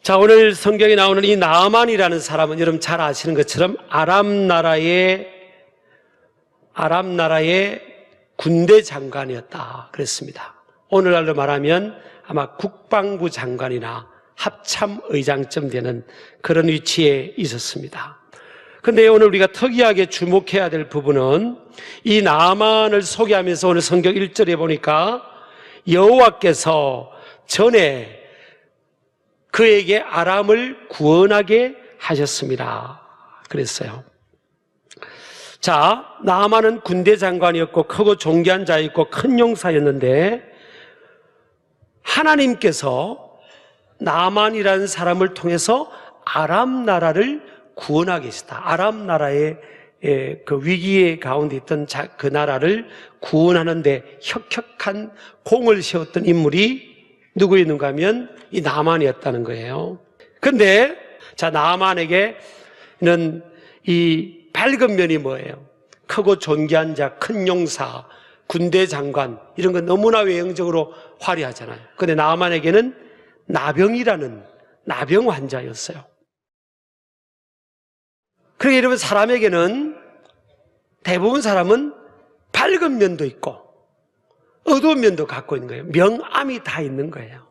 자, 오늘 성경에 나오는 이 나아만이라는 사람은 여러분 잘 아시는 것처럼 아람 나라의 군대 장관이었다 그랬습니다. 오늘날로 말하면 아마 국방부 장관이나 합참의장쯤 되는 그런 위치에 있었습니다. 그런데 오늘 우리가 특이하게 주목해야 될 부분은 이 나아만을 소개하면서 오늘 성경 1절에 보니까 여호와께서 전에 그에게 아람을 구원하게 하셨습니다 그랬어요. 자, 나아만은 군대 장관이었고 크고 존귀한 자였고 큰 용사였는데 하나님께서 나아만이라는 사람을 통해서 아람 나라를 구원하게 하셨다. 아람 나라의 그 위기의 가운데 있던 그 나라를 구원하는데 혁혁한 공을 세웠던 인물이 누구였는가 하면 이 나아만이었다는 거예요. 그런데 자, 나아만에게는 이 밝은 면이 뭐예요? 크고 존귀한 자, 큰 용사, 군대 장관 이런 건 너무나 외형적으로 화려하잖아요. 그런데 나아만에게는 나병이라는 나병 환자였어요. 그러니까 여러분 사람에게는 대부분 사람은 밝은 면도 있고 어두운 면도 갖고 있는 거예요. 명암이 다 있는 거예요.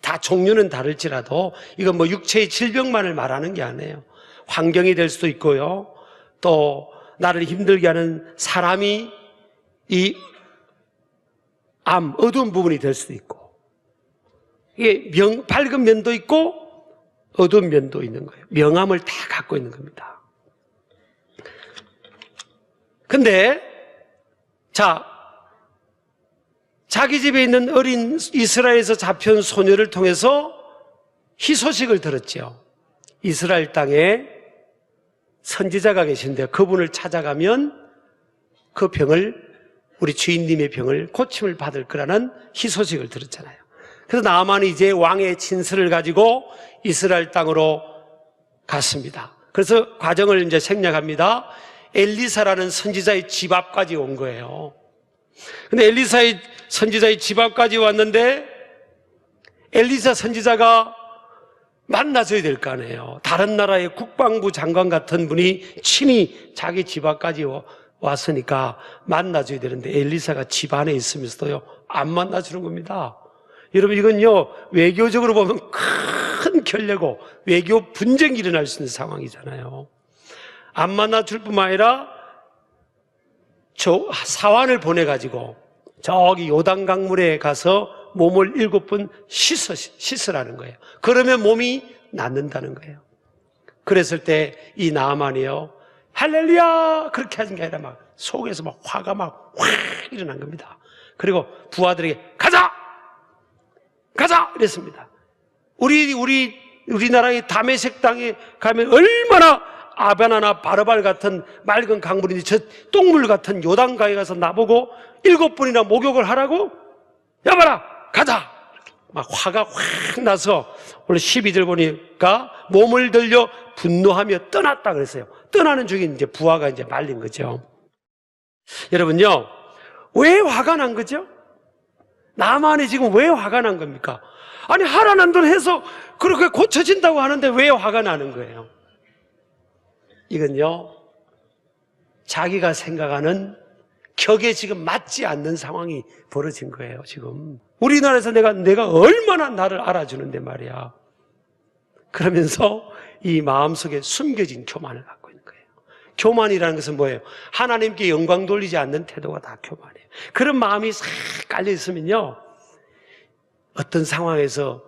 다 종류는 다를지라도 이건 뭐 육체의 질병만을 말하는 게 아니에요. 환경이 될 수도 있고요. 또 나를 힘들게 하는 사람이 이 어두운 부분이 될 수도 있고 이게 밝은 면도 있고 어두운 면도 있는 거예요. 명암을 다 갖고 있는 겁니다. 근데 자, 자기 집에 있는 어린 이스라엘에서 잡혀온 소녀를 통해서 희소식을 들었죠. 이스라엘 땅에 선지자가 계신데 그분을 찾아가면 그 병을 우리 주인님의 병을 고침을 받을 거라는 희소식을 들었잖아요. 그래서 나아만이 이제 왕의 친서를 가지고 이스라엘 땅으로 갔습니다. 그래서 과정을 이제 생략합니다. 엘리사라는 선지자의 집 앞까지 온 거예요. 근데 엘리사의 선지자의 집 앞까지 왔는데 엘리사 선지자가 만나줘야 될 거 아니에요. 다른 나라의 국방부 장관 같은 분이 친히 자기 집 앞까지 왔으니까 만나줘야 되는데 엘리사가 집 안에 있으면서도요 안 만나주는 겁니다. 여러분 이건요 외교적으로 보면 큰 결례고 외교 분쟁이 일어날 수 있는 상황이잖아요. 안 만나줄 뿐만 아니라 사환을 보내가지고 저기 요단강물에 가서 몸을 7번 씻으라는 거예요. 그러면 몸이 낫는다는 거예요. 그랬을 때 이 나아만이요 할렐루야 그렇게 하는 게 아니라 막 속에서 막 화가 막 확 일어난 겁니다. 그리고 부하들에게 가자 이랬습니다. 우리나라의 다메섹 땅에 가면 얼마나 아베나나 바르발 같은 맑은 강물인데 저 똥물 같은 요단강에 가서 나보고 7번이나 목욕을 하라고? 야봐라 가자! 막 화가 확 나서 오늘 12절 보니까 몸을 들려 분노하며 떠났다 그랬어요. 떠나는 중에 이제 부하가 이제 말린 거죠. 여러분요, 왜 화가 난 거죠? 나만이 지금 왜 화가 난 겁니까? 아니 하라는 대로 해서 그렇게 고쳐진다고 하는데 왜 화가 나는 거예요? 이건요 자기가 생각하는 격에 지금 맞지 않는 상황이 벌어진 거예요. 지금 우리나라에서 내가 얼마나 나를 알아주는데 말이야. 그러면서 이 마음속에 숨겨진 교만을 갖고 있는 거예요. 교만이라는 것은 뭐예요? 하나님께 영광 돌리지 않는 태도가 다 교만이에요. 그런 마음이 싹 깔려 있으면요 어떤 상황에서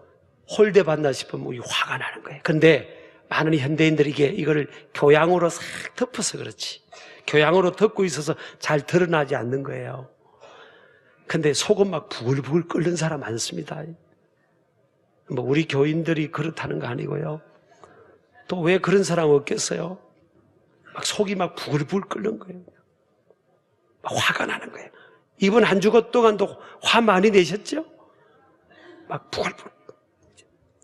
홀대받나 싶으면 화가 나는 거예요. 그런데 많은 현대인들이 이거를 교양으로 싹 덮어서 그렇지 교양으로 덮고 있어서 잘 드러나지 않는 거예요. 근데 속은 막 부글부글 끓는 사람 많습니다. 뭐 우리 교인들이 그렇다는 거 아니고요. 또 왜 그런 사람 없겠어요? 막 속이 막 부글부글 끓는 거예요. 막 화가 나는 거예요. 이번 한 주간 동안도 화 많이 내셨죠? 막 부글부글.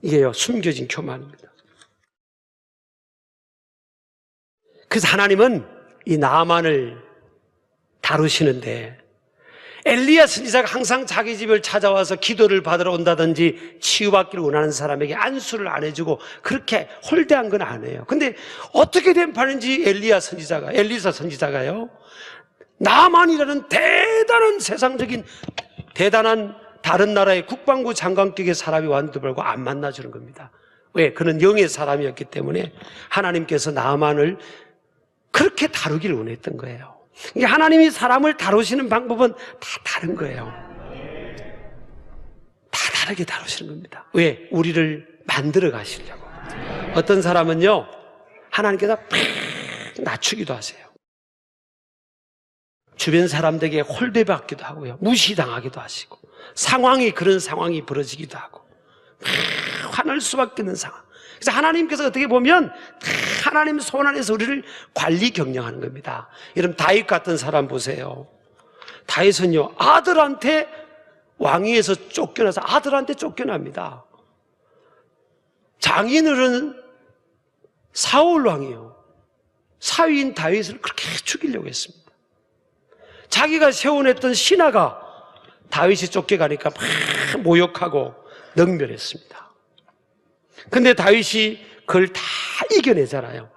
이게요 숨겨진 교만입니다. 그래서 하나님은 이 나아만을 다루시는데 엘리야 선지자가 항상 자기 집을 찾아와서 기도를 받으러 온다든지 치유받기를 원하는 사람에게 안수를 안 해주고 그렇게 홀대한 건 아니에요. 근데 어떻게 된 판인지 엘리사 선지자가요, 나만이라는 대단한 세상적인 대단한 다른 나라의 국방부 장관격의 사람이 왔는데도 불구하고 안 만나주는 겁니다. 왜? 그는 영의 사람이었기 때문에 하나님께서 나만을 그렇게 다루기를 원했던 거예요. 하나님이 사람을 다루시는 방법은 다 다른 거예요. 다 다르게 다루시는 겁니다. 왜? 우리를 만들어 가시려고. 어떤 사람은요, 하나님께서 팍 낮추기도 하세요. 주변 사람들에게 홀대받기도 하고요, 무시당하기도 하시고, 그런 상황이 벌어지기도 하고, 화날 수밖에 없는 상황. 그래서 하나님께서 어떻게 보면 하나님 손 안에서 우리를 관리 경영하는 겁니다. 여러분, 다윗 같은 사람 보세요. 다윗은요, 아들한테 왕위에서 쫓겨나서 아들한테 쫓겨납니다. 장인어른 사울 왕이요, 사위인 다윗을 그렇게 죽이려고 했습니다. 자기가 세워냈던 신하가 다윗이 쫓겨가니까 막 모욕하고 능멸했습니다. 근데 다윗이 그걸 다 이겨내잖아요.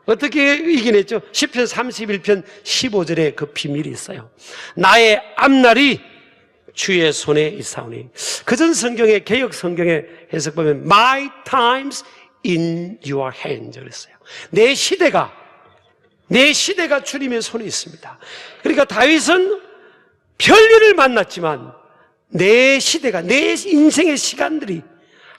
어떻게 이겨냈죠? 시편 31편 15절에 그 비밀이 있어요. 나의 앞날이 주의 손에 있사오니. 그전 성경에, 개역 성경에 해석 보면 My times in your hands 그랬어요. 내 시대가 주님의 손에 있습니다. 그러니까 다윗은 별일을 만났지만 내 시대가, 내 인생의 시간들이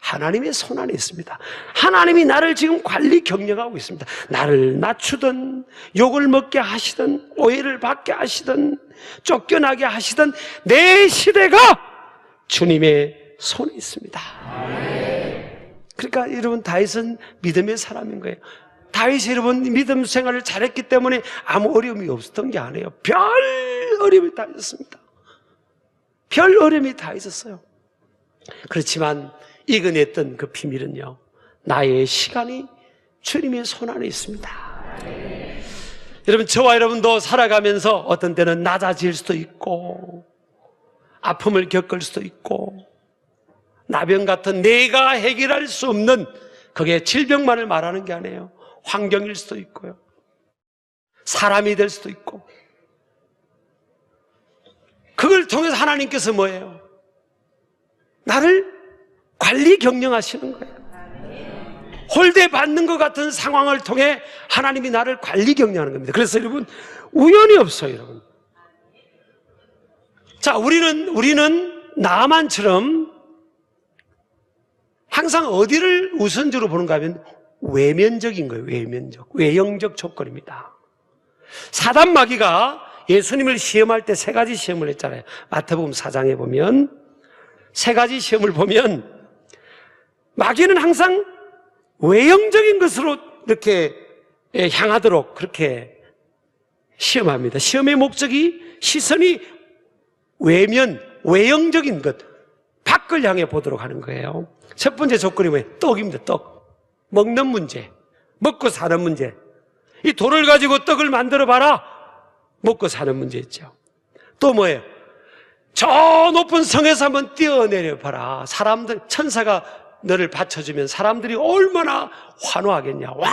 하나님의 손 안에 있습니다. 하나님이 나를 지금 관리 경영하고 있습니다. 나를 낮추든 욕을 먹게 하시든 오해를 받게 하시든 쫓겨나게 하시든 내 시대가 주님의 손에 있습니다. 그러니까 여러분, 다윗은 믿음의 사람인 거예요. 다윗이 여러분 믿음 생활을 잘했기 때문에 아무 어려움이 없었던 게 아니에요. 별 어려움이 다 있었습니다. 별 어려움이 다 있었어요. 그렇지만 이겨냈던 그 비밀은요, 나의 시간이 주님의 손 안에 있습니다. 여러분, 저와 여러분도 살아가면서 어떤 때는 낮아질 수도 있고 아픔을 겪을 수도 있고 나병 같은 내가 해결할 수 없는, 그게 질병만을 말하는 게 아니에요. 환경일 수도 있고요, 사람이 될 수도 있고, 그걸 통해서 하나님께서 뭐예요? 나를 관리 경영하시는 거예요. 홀대받는 것 같은 상황을 통해 하나님이 나를 관리 경영하는 겁니다. 그래서 여러분, 우연이 없어요, 여러분. 자, 우리는 나만처럼 항상 어디를 우선적으로 보는가 하면 외면적인 거예요. 외형적 조건입니다. 사단 마귀가 예수님을 시험할 때 세 가지 시험을 했잖아요. 마태복음 4장에 보면 세 가지 시험을 보면 마귀는 항상 외형적인 것으로 이렇게 향하도록 그렇게 시험합니다. 시험의 목적이, 시선이 외형적인 것, 밖을 향해 보도록 하는 거예요. 첫 번째 조건이 뭐예요? 떡입니다. 떡. 먹는 문제, 먹고 사는 문제. 이 돌을 가지고 떡을 만들어 봐라, 먹고 사는 문제 있죠. 또 뭐예요? 저 높은 성에서 한번 뛰어내려 봐라. 사람들, 천사가 너를 받쳐주면 사람들이 얼마나 환호하겠냐, 와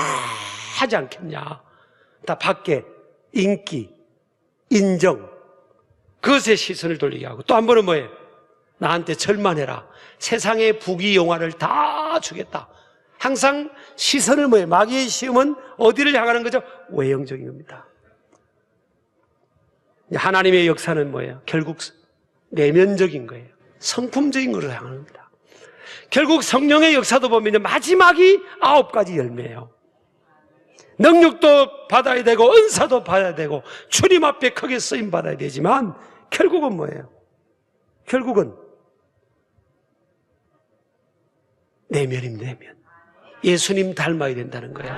하지 않겠냐. 다 밖에 인기, 인정, 그것에 시선을 돌리게 하고, 또 한 번은 뭐예요? 나한테 절만해라, 세상의 부귀영화를 다 주겠다. 항상 시선을 뭐예요? 마귀의 시험은 어디를 향하는 거죠? 외형적인 겁니다. 하나님의 역사는 뭐예요? 결국 내면적인 거예요. 성품적인 것으로 향하는 겁니다. 결국 성령의 역사도 보면 마지막이 9가지 열매예요. 능력도 받아야 되고 은사도 받아야 되고 주님 앞에 크게 쓰임 받아야 되지만 결국은 뭐예요? 결국은 내면입니다. 내면. 예수님 닮아야 된다는 거예요.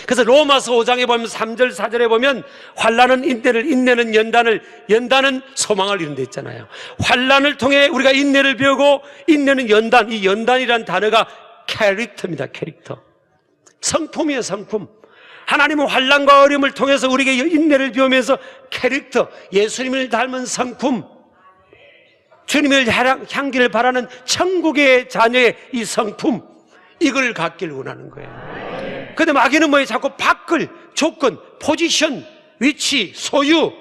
그래서 로마서 5장에 보면 3절 4절에 보면 환난은 인내를, 인내는 연단을, 연단은 소망을 이룬 데 있잖아요. 환난을 통해 우리가 인내를 배우고, 인내는 연단, 이 연단이란 단어가 캐릭터입니다. 캐릭터. 성품이에요. 성품. 하나님은 환난과 어려움을 통해서 우리에게 인내를 배우면서 캐릭터, 예수님을 닮은 성품, 주님의 향기를 바라는 천국의 자녀의 이 성품, 이걸 갖기를 원하는 거예요. 그런데 마귀는 뭐예요? 자꾸 바꿀 조건, 포지션, 위치, 소유,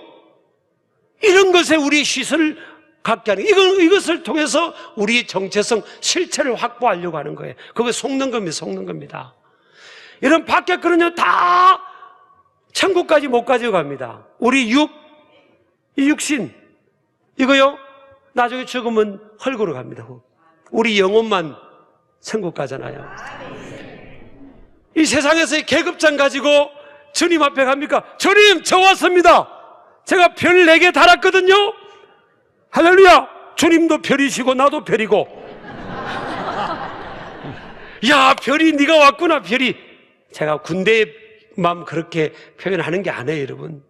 이런 것에 우리의 시선을 갖게 하는, 이것을 통해서 우리의 정체성, 실체를 확보하려고 하는 거예요. 그거 속는 겁니다. 속는 겁니다. 이런 밖에 거는요, 다 천국까지 못 가져갑니다. 우리 이 육신, 이거요, 나중에 죽으면 헐거로 갑니다. 우리 영혼만 천국 가잖아요. 이 세상에서의 계급장 가지고 주님 앞에 갑니까? 주님, 저 왔습니다. 제가 별 4개 달았거든요. 할렐루야. 주님도 별이시고 나도 별이고. 야, 별이 네가 왔구나. 별이. 제가 군대의 마음 그렇게 표현하는 게 아니에요, 여러분.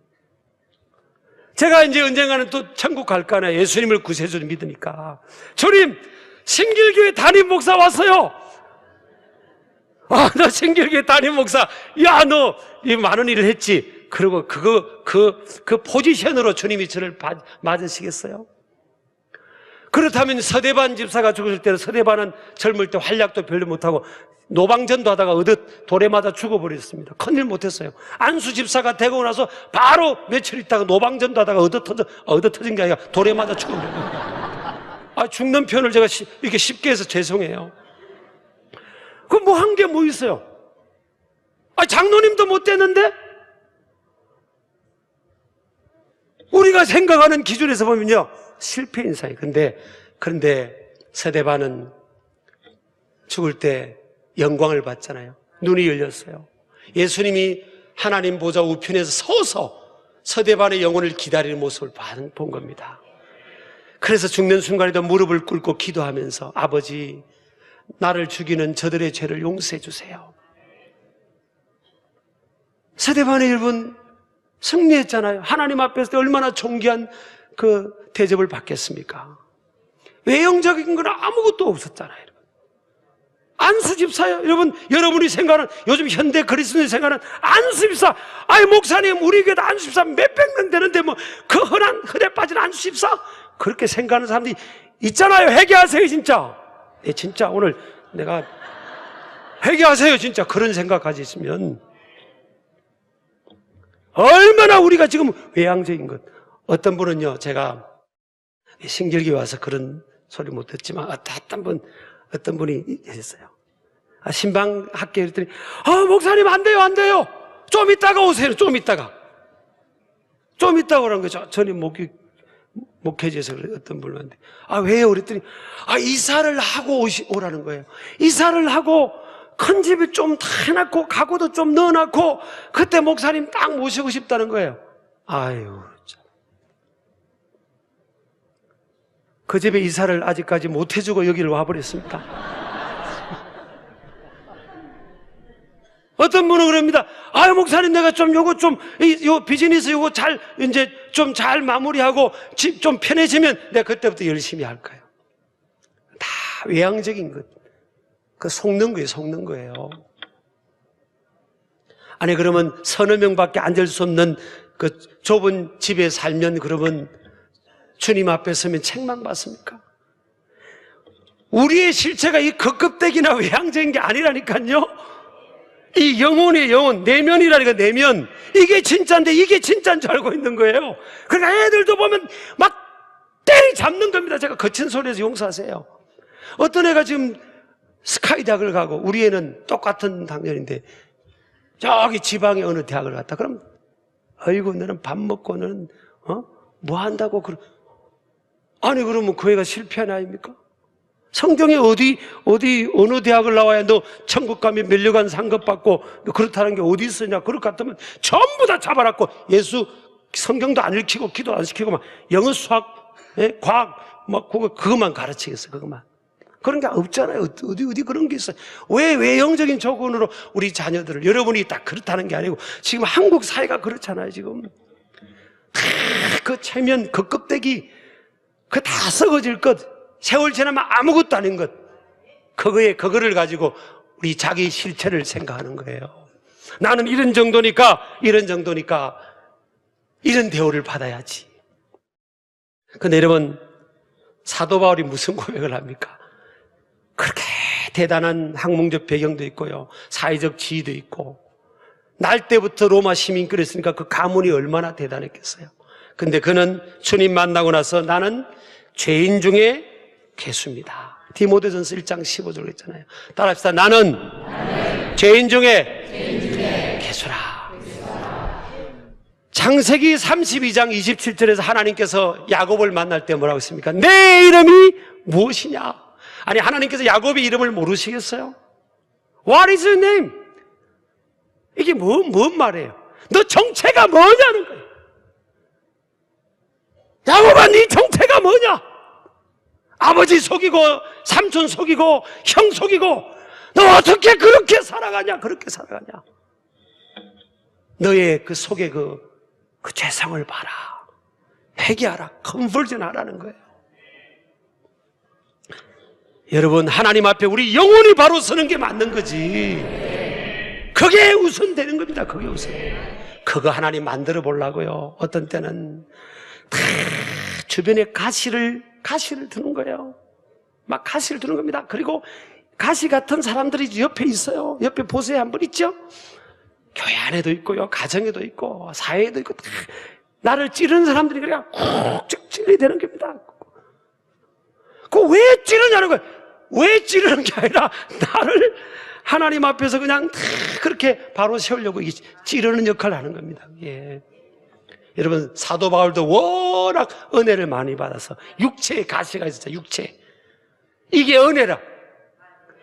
제가 이제 언젠가는 또 천국 갈 거 아니에요. 예수님을 구세주를 믿으니까. 주님, 신길교회 담임 목사 왔어요. 아, 너 신길교회 담임 목사. 야, 너 이 많은 일을 했지. 그리고 그 포지션으로 주님이 저를 맞으시겠어요? 그렇다면 서대반 집사가 죽었을 때는 서대반은 젊을 때 활약도 별로 못하고 노방전도 하다가 돌에 맞아 죽어버렸습니다. 큰일 못했어요. 안수 집사가 되고 나서 바로 며칠 있다가 노방전도 하다가 터진 게 아니라 돌에 맞아 죽어버렸어요. 아, 죽는 편을 제가 이렇게 쉽게 해서 죄송해요. 그럼 뭐 한 게 뭐 있어요? 아, 장로님도 못 됐는데? 우리가 생각하는 기준에서 보면요, 실패 인사예요. 그런데 서대반은 죽을 때 영광을 받잖아요. 눈이 열렸어요. 예수님이 하나님 보좌 우편에서 서서 서대반의 영혼을 기다리는 모습을 본 겁니다. 그래서 죽는 순간에도 무릎을 꿇고 기도하면서 아버지, 나를 죽이는 저들의 죄를 용서해 주세요. 서대반의 여러분 승리했잖아요. 하나님 앞에서 얼마나 존귀한 그 대접을 받겠습니까? 외형적인 건 아무것도 없었잖아요. 안수 집사요. 여러분이 생각하는, 요즘 현대 그리스도인이 생각하는 안수 집사. 아이, 목사님, 우리 교회도 안수 집사 몇백 명 되는데 뭐 그 흔해 빠진 안수 집사? 그렇게 생각하는 사람들이 있잖아요. 회개하세요, 진짜. 네, 진짜 오늘 내가 회개하세요, 진짜. 그런 생각까지 있으면 얼마나 우리가 지금 외향적인 것. 어떤 분은요, 제가 신길교에 와서 그런 소리 못 듣지만 어떤 분이 했어요. 신방 학교 했더니, 목사님 안 돼요. 좀 이따가 오세요. 좀 이따가 오라는 거죠. 저는 목회지에서 어떤 분을 왔는데, 왜요? 그랬더니, 이사를 하고 오라는 거예요. 이사를 하고 큰 집에 좀 다 해놨고 가구도 좀 넣어놨고 그때 목사님 딱 모시고 싶다는 거예요. 아유, 참. 그 집에 이사를 아직까지 못 해주고 여기를 와버렸습니다. 어떤 분은 그럽니다. 목사님, 내가 요 비즈니스 요거 이제 좀 잘 마무리하고 집 좀 편해지면 내가 그때부터 열심히 할 거예요. 다 외향적인 것. 속는 거예요. 아니, 그러면 서너 명밖에 앉을 수 없는 그 좁은 집에 살면 그러면 주님 앞에 서면 책망받습니까? 우리의 실체가 이 급급대기나 외향적인 게 아니라니까요. 이 영혼의 영혼, 내면이라니까, 내면. 이게 진짜인데 이게 진짜인 줄 알고 있는 거예요. 그러니까 애들도 보면 막 때리 잡는 겁니다. 제가 거친 소리에서 용서하세요. 어떤 애가 지금 스카이 대학을 가고, 우리 애는 똑같은 학년인데 저기 지방의 어느 대학을 갔다. 그럼 아이고, 너는 밥 먹고 너는 뭐 한다고 아니, 그러면 그 애가 실패한 아입니까? 성경에 어느 대학을 나와야 너 천국 가면 멸류관 상급받고 그렇다는 게 어디 있으냐? 그럴 것 같으면 전부 다 잡아놨고 예수 성경도 안 읽히고 기도 안 시키고 막 영어, 수학, 과학 막 그것만 가르치겠어. 그것만. 그런 게 없잖아요. 어디 그런 게 있어요. 왜 외형적인 조건으로 우리 자녀들을, 여러분이 딱 그렇다는 게 아니고 지금 한국 사회가 그렇잖아요. 지금 그 체면, 그 껍데기, 그 다 썩어질 것, 세월 지나면 아무것도 아닌 것, 그거를 가지고 우리 자기 실체를 생각하는 거예요. 나는 이런 정도니까 이런 대우를 받아야지. 근데 여러분, 사도 바울이 무슨 고백을 합니까? 그렇게 대단한 학문적 배경도 있고요, 사회적 지위도 있고, 날 때부터 로마 시민권이었으니까 그 가문이 얼마나 대단했겠어요. 근데 그는 주님 만나고 나서 나는 죄인 중에 괴수입니다. 디모데전서 1장 15절 했잖아요. 따라합시다. 나는 죄인 중에 괴수라. 창세기 32장 27절에서 하나님께서 야곱을 만날 때 뭐라고 했습니까? 내 이름이 무엇이냐? 아니, 하나님께서 야곱의 이름을 모르시겠어요? What is your name? 이게 뭔 말이에요? 너 정체가 뭐냐는 거예요. 야곱아, 네 정체가 뭐냐? 아버지 속이고 삼촌 속이고 형 속이고 너 어떻게 그렇게 살아가냐? 너의 그 속에 그 죄성을 봐라. 회개하라. 컨버전 하라는 거예요. 여러분, 하나님 앞에 우리 영혼이 바로 서는 게 맞는 거지. 그게 우선되는 겁니다. 그게 우선. 그거 하나님 만들어 보려고요. 어떤 때는 다 주변에 가시를 두는 거예요. 막 가시를 두는 겁니다. 그리고 가시 같은 사람들이 옆에 있어요. 옆에 보세요. 한 분 있죠? 교회 안에도 있고요, 가정에도 있고, 사회에도 있고, 다 나를 찌르는 사람들이 그냥 콕 찔러야 되는 겁니다. 그거 왜 찌르냐는 거예요. 왜 찌르는 게 아니라 나를 하나님 앞에서 그냥 다 그렇게 바로 세우려고 찌르는 역할을 하는 겁니다. 예. 여러분, 사도 바울도 워낙 은혜를 많이 받아서 육체에 가시가 있었죠. 육체. 이게 은혜라.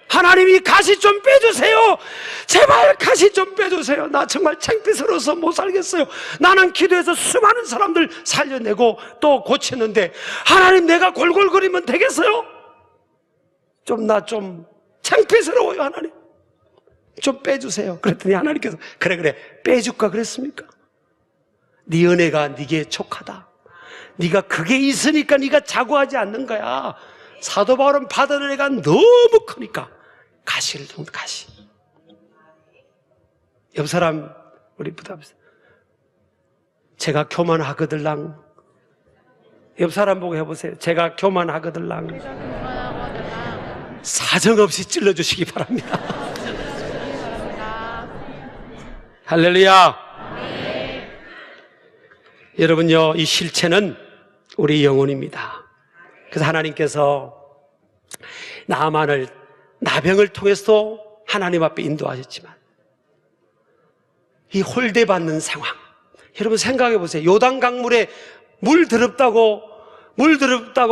하나님이 가시 좀 빼주세요. 제발 가시 좀 빼주세요. 나 정말 창피스러워서 못 살겠어요. 나는 기도해서 수많은 사람들 살려내고 또 고치는데 하나님, 내가 골골거리면 되겠어요? 나 좀 창피스러워요. 하나님 좀 빼주세요. 그랬더니 하나님께서 그래 빼줄까 그랬습니까? 네 은혜가 네게 촉하다. 네가 그게 있으니까 네가 자고하지 않는 거야. 사도 바울은 받은 은혜가 너무 크니까 가시를 줍니다. 가시. 옆 사람 우리 부담스러워. 제가 교만하거들랑. 옆 사람 보고 해보세요. 제가 교만하거들랑. 사정없이 찔러주시기 바랍니다. 할렐루야. 여러분요, 이 실체는 우리 영혼입니다. 그래서 하나님께서 나병을 통해서도 하나님 앞에 인도하셨지만 이 홀대받는 상황, 여러분 생각해 보세요. 요단 강물에 물 더럽다고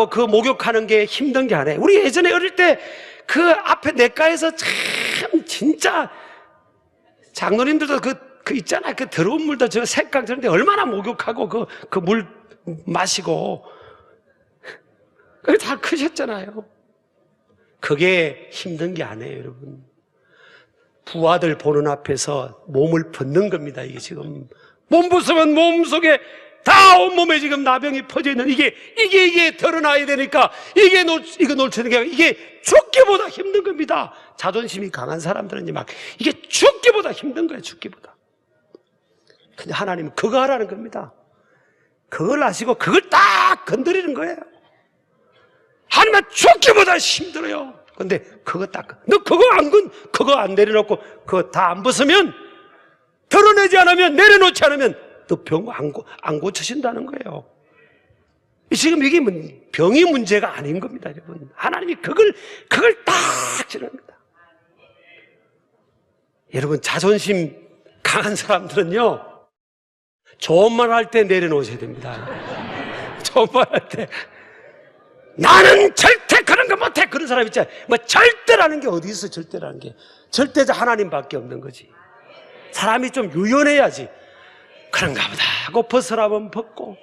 그 목욕하는 게 힘든 게 아니에요. 우리 예전에 어릴 때 그 앞에 냇가에서 참 진짜 장로님들도 그 있잖아요. 그 더러운 물도 저 색강 저런데 얼마나 목욕하고 그 물 마시고 그게 다 크셨잖아요. 그게 힘든 게 아니에요, 여러분. 부하들 보는 앞에서 몸을 벗는 겁니다. 이게 지금 몸 벗으면 몸 속에 다 온몸에 지금 나병이 퍼져 있는 이게 드러나야 되니까 이거 놓치는 게 이게 죽기보다 힘든 겁니다. 자존심이 강한 사람들은 이게 죽기보다 힘든 거예요. 죽기보다. 근데 하나님은 그거 하라는 겁니다. 그걸 아시고 그걸 딱 건드리는 거예요. 하나님은 죽기보다 힘들어요. 근데 너 그거 안 내려놓고 그거 다 안 벗으면, 드러내지 않으면, 내려놓지 않으면 또 병 안 고쳐진다는 거예요. 지금 이게 병이 문제가 아닌 겁니다, 여러분. 하나님이 그걸 딱 지릅니다. 여러분, 자존심 강한 사람들은요, 좋은 말 할 때 내려놓으셔야 됩니다. 좋은 말 할 때. 나는 절대 그런 거 못해. 그런 사람 있잖아요. 절대라는 게 어디 있어, 절대라는 게. 절대자 하나님밖에 없는 거지. 사람이 좀 유연해야지. 그런가 보다 하고 벗으라면 벗고,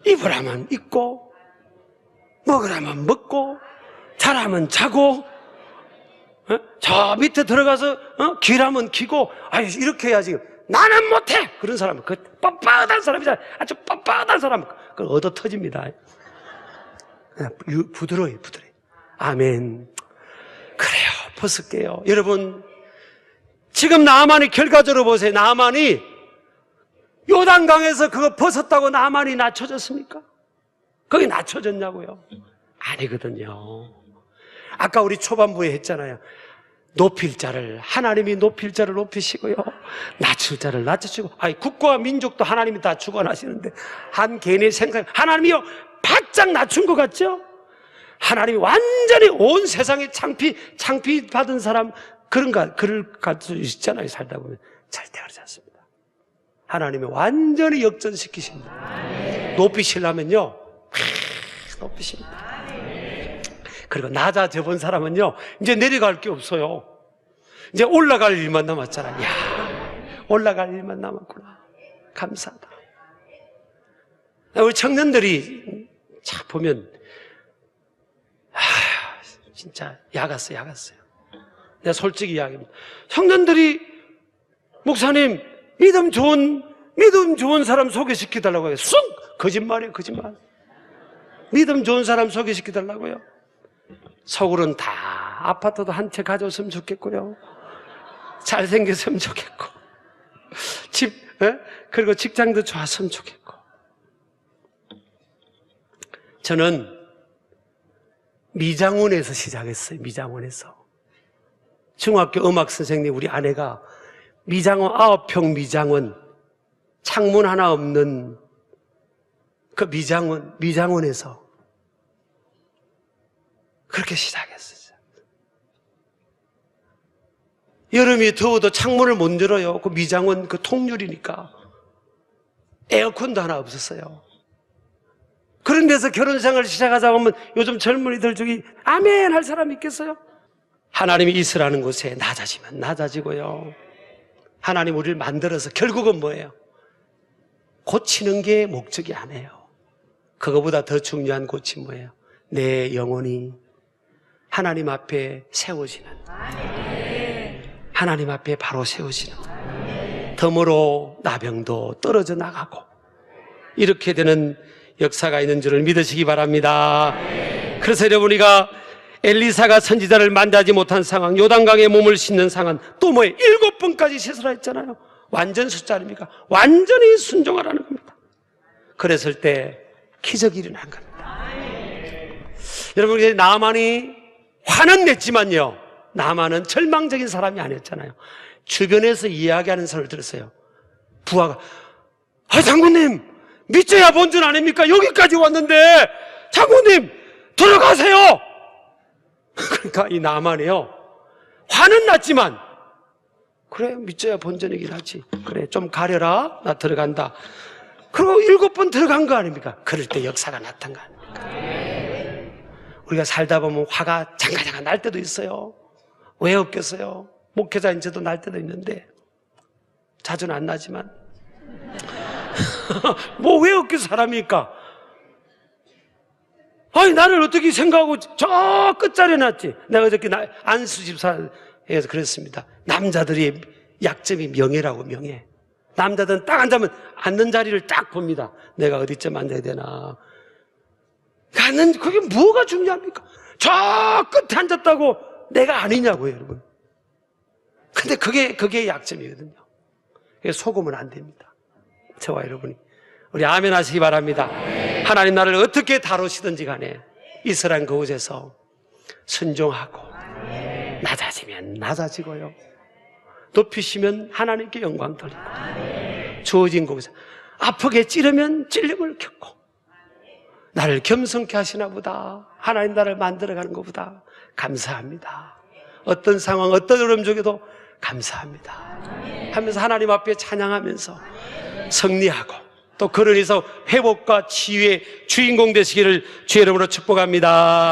입으라면 입고, 먹으라면 먹고, 자라면 자고, 저 밑에 들어가서 귀라면 귀고, 이렇게 해야지. 나는 못해. 그런 사람은 그 뻣뻣한 사람이잖아요. 아주 뻣뻣한 사람은 그걸 얻어 터집니다. 부드러워요. 아멘. 그래요. 벗을게요. 여러분, 지금 나아만이 결과적으로 보세요. 나아만이 요단강에서 그거 벗었다고 나아만이 낮춰졌습니까? 거기 낮춰졌냐고요? 아니거든요. 아까 우리 초반부에 했잖아요. 높일 자를, 하나님이 높일 자를 높이시고요, 낮출 자를 낮추시고. 아니, 국가와 민족도 하나님이 다 주관하시는데 한 개인의 생각, 하나님이요 바짝 낮춘 것 같죠? 하나님이 완전히 온 세상에 창피 받은 사람 그럴 수 있잖아요. 살다 보면. 절대 그렇지 않습니다. 하나님이 완전히 역전시키십니다. 높이시려면요 높이십니다. 그리고 낮아져 본 사람은요 이제 내려갈 게 없어요. 이제 올라갈 일만 남았잖아요. 야, 올라갈 일만 남았구나. 감사하다. 우리 청년들이 자 보면 진짜 야갔어요. 내가 솔직히 이야기합니다. 청년들이 목사님 믿음 좋은 사람 소개시켜달라고 해요. 쑥! 거짓말이에요. 거짓말. 믿음 좋은 사람 소개시켜달라고요. 속으로는 다 아파트도 한 채 가져왔으면 좋겠고요, 잘생겼으면 좋겠고, 그리고 직장도 좋았으면 좋겠고. 저는 미장원에서 시작했어요. 미장원에서. 중학교 음악 선생님 우리 아내가 미장원 9평 미장원, 창문 하나 없는 그 미장원에서 그렇게 시작했어요. 여름이 더워도 창문을 못 열어요. 그 미장원 그 통유리니까. 에어컨도 하나 없었어요. 그런 데서 결혼 생활을 시작하자고 하면 요즘 젊은이들 중에 아멘 할 사람이 있겠어요? 하나님이 있으라는 곳에 낮아지면 낮아지고요, 하나님 우리를 만들어서 결국은 뭐예요? 고치는 게 목적이 아니에요. 그거보다 더 중요한 고침 뭐예요? 내 영혼이 하나님 앞에 세워지는, 하나님 앞에 바로 세워지는, 덤으로 나병도 떨어져 나가고 이렇게 되는 역사가 있는 줄을 믿으시기 바랍니다. 그래서 여러분, 우리가 엘리사가 선지자를 만나지 못한 상황, 요단강에 몸을 씻는 상황, 또 뭐예요? 7번까지 씻으라 했잖아요. 완전 숫자 아닙니까? 완전히 순종하라는 겁니다. 그랬을 때 기적이 일어난 겁니다. 여러분, 이제 나아만이 화는 냈지만요, 나아만은 절망적인 사람이 아니었잖아요. 주변에서 이야기하는 소리를 들었어요. 부하가, 장군님 믿져야 본전 아닙니까? 여기까지 왔는데 장군님 들어가세요. 그러니까 이 나아만이요, 화는 났지만 그래, 믿져야 본전이긴 하지, 그래 좀 가려라, 나 들어간다. 그리고 7번 들어간 거 아닙니까? 그럴 때 역사가 나타난 거 아닙니까? 우리가 살다 보면 화가 잠깐 날 때도 있어요. 왜 없겠어요? 목회자인 저도 날 때도 있는데, 자주는 안 나지만 뭐 왜 없겠어 사람이니까. 아니, 나를 어떻게 생각하고 저 끝자리에 놨지. 내가 어저께 안수집사에서 그랬습니다. 남자들의 약점이 명예라고. 명예. 남자들은 딱 앉으면 앉는 자리를 딱 봅니다. 내가 어디쯤 앉아야 되나. 그게 뭐가 중요합니까? 저 끝에 앉았다고 내가 아니냐고요, 여러분. 근데 그게 약점이거든요. 속으면 안 됩니다. 저와 여러분이. 우리 아멘 하시기 바랍니다. 하나님 나를 어떻게 다루시든지 간에 이스라엘 그곳에서 순종하고, 낮아지면 낮아지고요, 높이시면 하나님께 영광 돌리고, 주어진 곳에서 아프게 찌르면 찔림을 겪고, 나를 겸손케 하시나 보다, 하나님 나를 만들어가는 것보다 감사합니다, 어떤 상황 어떤 어려움 중에도 감사합니다 하면서 하나님 앞에 찬양하면서 승리하고, 또 그러니서 회복과 치유의 주인공 되시기를 주의 이름으로 축복합니다.